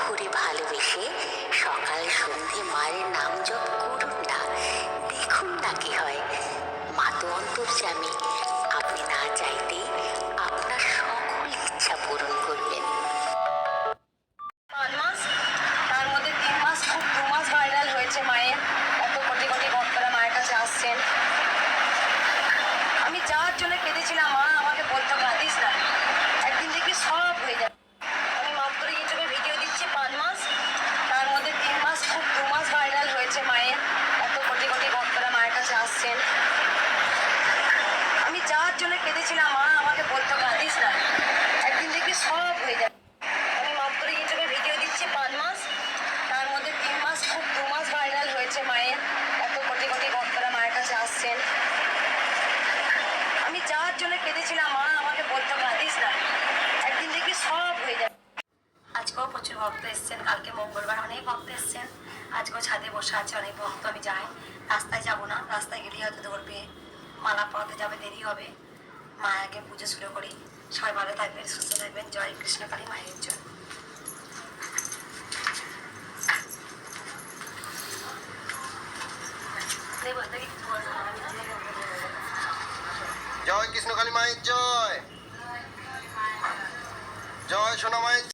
করে ভালোবেসে সকাল সন্ধে মায়ের নাম জপ করুন না, দেখুন না কি হয়। মা তো অন্তর্যামী, আপনি না চাইতেই আপনার সকল ইচ্ছা পূরণ করবেন। 5 মাস, তার মধ্যে 3 মাস খুব 2 মাস ভাইরাল হয়েছে মায়ের। এত কোটি কোটি ভক্তরা মায়ের কাছে আসছেন। আমি যাওয়ার জন্য কেঁদেছিলাম, মা আমাকে বলতে কাঁদিস না, একদিন দেখবি সব হয়ে যাবে। আমি মাত্র ইউটিউবে ভিডিও দিচ্ছি 5 মাস, তার মধ্যে 3 মাস খুব 2 মাস ভাইরাল হয়েছে মায়ের। এত কোটি কোটি ভক্তরা মায়ের কাছে আসছেন। আমি যাওয়ার জন্য কেঁদেছিলাম, মা আমাকে বলতে কাঁদিস না, একদিন দেখবি সব হয়ে যাবে। আমি মাত্র ইউটিউবে ভিডিও দিচ্ছি 5 মাস, তার মধ্যে 3 মাস খুব 2 মাস ভাইরাল হয়েছে মায়ের। এত কোটি কোটি ভক্তরা মায়ের কাছে আসছেন। আমি যাওয়ার জন্য কেঁদেছিলাম, মা আমাকে বলতে কাঁদিস না, একদিন দেখবি সব হয়ে যাবে। আজকেও প্রচুর ভক্ত এসছেন, কালকে মঙ্গলবার অনেক ভক্ত এসছেন, আজকেও ছাদে বসে আছে অনেক ভক্ত। আমি যাই, রাস্তায় যাব না, রাস্তায় গেলেই হয়তো ধরবে, মালা পরাতে যাবে, দেরি হবে। মায়াকে পুজো শুরু করি। সবাই ভালো থাকবেন, সুস্থ থাকবেন। জয় কৃষ্ণকালী মায়ের জন্য। জয় কৃষ্ণকালী মায়ের জয়, জয় সোনা মায়ের।